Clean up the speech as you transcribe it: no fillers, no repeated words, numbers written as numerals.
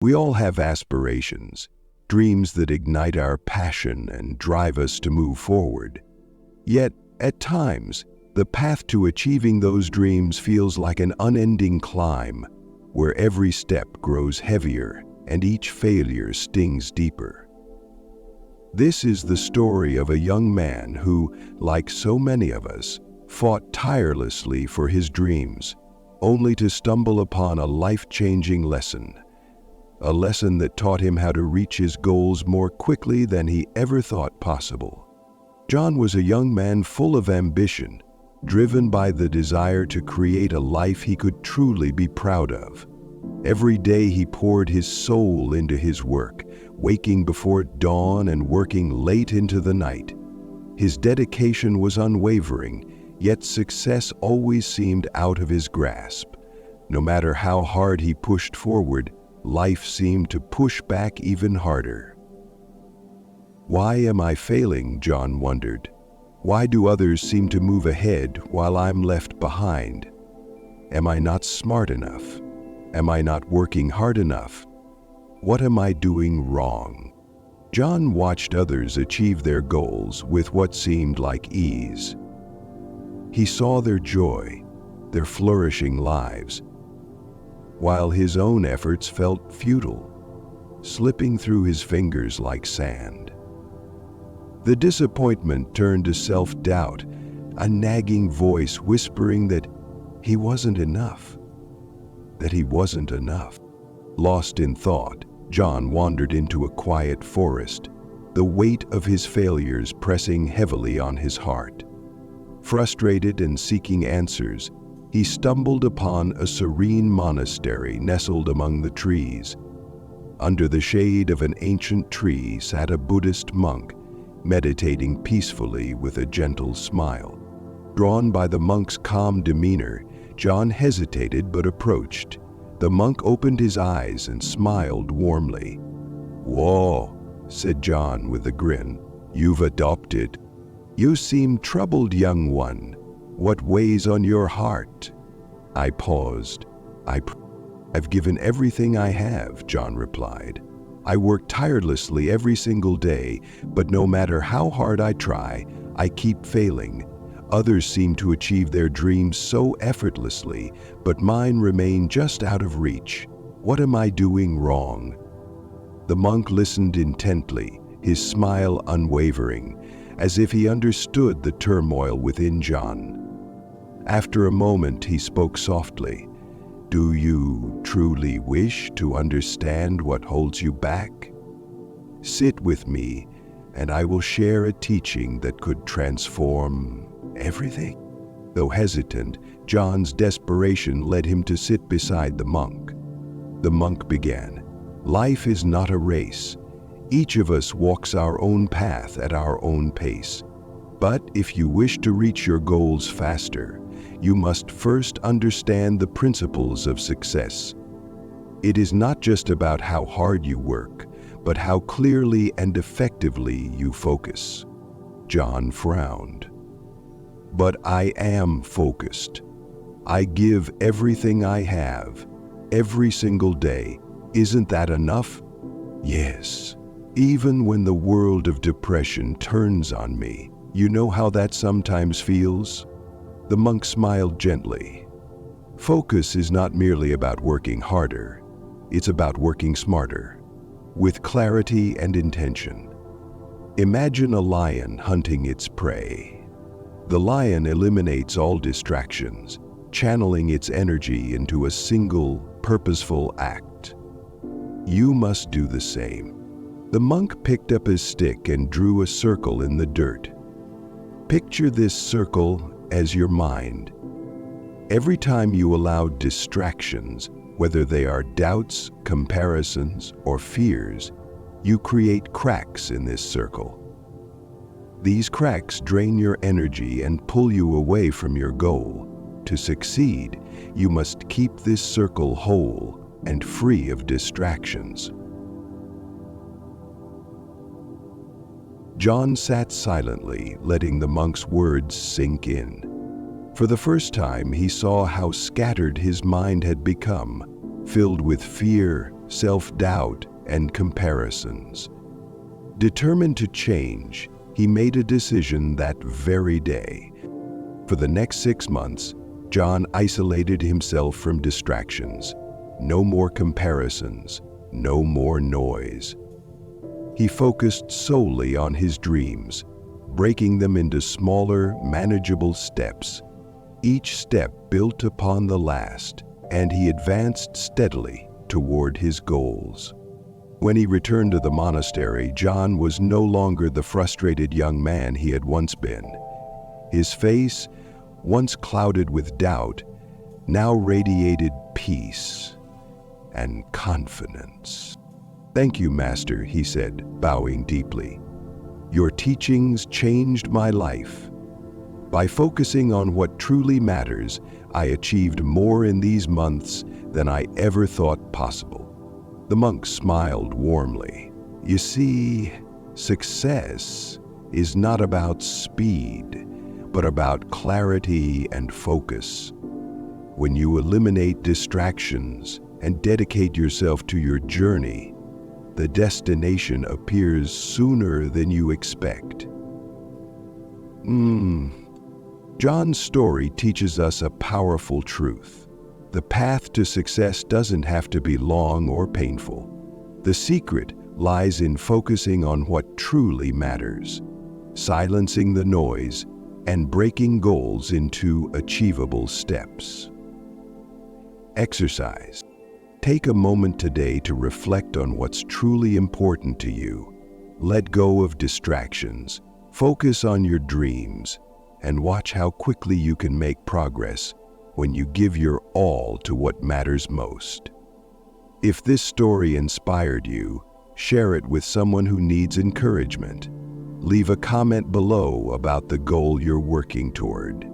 We all have aspirations, dreams that ignite our passion and drive us to move forward. Yet, at times, the path to achieving those dreams feels like an unending climb, where every step grows heavier and each failure stings deeper. This is the story of a young man who, like so many of us, fought tirelessly for his dreams, only to stumble upon a life-changing lesson. A lesson that taught him how to reach his goals more quickly than he ever thought possible. John was a young man full of ambition, driven by the desire to create a life he could truly be proud of. Every day he poured his soul into his work, waking before dawn and working late into the night. His dedication was unwavering, yet success always seemed out of his grasp. No matter how hard he pushed forward, life seemed to push back even harder. Why am I failing? John wondered. Why do others seem to move ahead while I'm left behind? Am I not smart enough? Am I not working hard enough? What am I doing wrong? John watched others achieve their goals with what seemed like ease. He saw their joy, their flourishing lives, while his own efforts felt futile, slipping through his fingers like sand. The disappointment turned to self-doubt, a nagging voice whispering that he wasn't enough, that he wasn't enough. Lost in thought, John wandered into a quiet forest, the weight of his failures pressing heavily on his heart. Frustrated and seeking answers, he stumbled upon a serene monastery nestled among the trees. Under the shade of an ancient tree sat a Buddhist monk, meditating peacefully with a gentle smile. Drawn by the monk's calm demeanor, John hesitated but approached. The monk opened his eyes and smiled warmly. "Whoa," said John with a grin. "You've adopted. You seem troubled, young one. What weighs on your heart?" I paused. I've given everything I have," John replied. "I work tirelessly every single day, but no matter how hard I try, I keep failing. Others seem to achieve their dreams so effortlessly, but mine remain just out of reach. What am I doing wrong?" The monk listened intently, his smile unwavering, as if he understood the turmoil within John. After a moment, he spoke softly. "Do you truly wish to understand what holds you back? Sit with me, and I will share a teaching that could transform everything." Though hesitant, John's desperation led him to sit beside the monk. The monk began, "Life is not a race. Each of us walks our own path at our own pace. But if you wish to reach your goals faster, you must first understand the principles of success. It is not just about how hard you work, but how clearly and effectively you focus." John frowned. "But I am focused. I give everything I have, every single day. Isn't that enough?" "Yes. Even when the world of depression turns on me. You know how that sometimes feels?" The monk smiled gently. "Focus is not merely about working harder. It's about working smarter, with clarity and intention. Imagine a lion hunting its prey. The lion eliminates all distractions, channeling its energy into a single, purposeful act. You must do the same." The monk picked up his stick and drew a circle in the dirt. Picture this circle as your mind. Every time you allow distractions, whether they are doubts, comparisons, or fears, you create cracks in this circle. These cracks drain your energy and pull you away from your goal. To succeed, you must keep this circle whole and free of distractions. John sat silently, letting the monk's words sink in. For the first time, he saw how scattered his mind had become, filled with fear, self-doubt, and comparisons. Determined to change, he made a decision that very day. For the next 6 months, John isolated himself from distractions. No more comparisons, no more noise. He focused solely on his dreams, breaking them into smaller, manageable steps. Each step built upon the last, and he advanced steadily toward his goals. When he returned to the monastery, John was no longer the frustrated young man he had once been. His face, once clouded with doubt, now radiated peace and confidence. "Thank you, Master," he said, bowing deeply. "Your teachings changed my life. By focusing on what truly matters, I achieved more in these months than I ever thought possible." The monk smiled warmly. "You see, success is not about speed, but about clarity and focus. When you eliminate distractions and dedicate yourself to your journey, the destination appears sooner than you expect." John's story teaches us a powerful truth. The path to success doesn't have to be long or painful. The secret lies in focusing on what truly matters, silencing the noise, and breaking goals into achievable steps. Exercise. Take a moment today to reflect on what's truly important to you. Let go of distractions, focus on your dreams, and watch how quickly you can make progress when you give your all to what matters most. If this story inspired you, share it with someone who needs encouragement. Leave a comment below about the goal you're working toward.